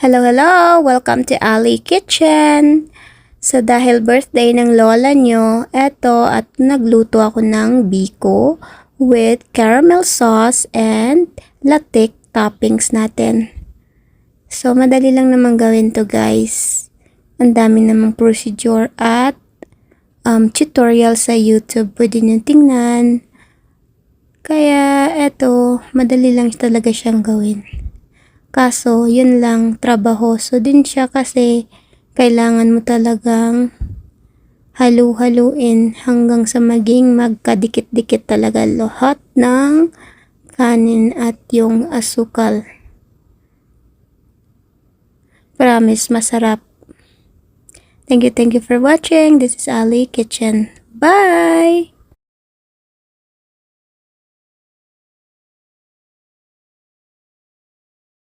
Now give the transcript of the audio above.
Hello, hello! Welcome to Ali Kitchen! So, dahil birthday ng lola nyo, eto at nagluto ako ng biko with caramel sauce and latik toppings natin. So, madali lang naman gawin to guys. Ang dami namang procedure at tutorial sa YouTube. Pwede nyo tingnan. Kaya, eto, madali lang talaga siyang gawin. Kaso, yun lang, trabahoso din siya kasi kailangan mo talagang halu-haluin hanggang sa maging magkadikit-dikit talaga lahat ng kanin at yung asukal. Promise, masarap. Thank you for watching. This is Ali Kitchen. Bye!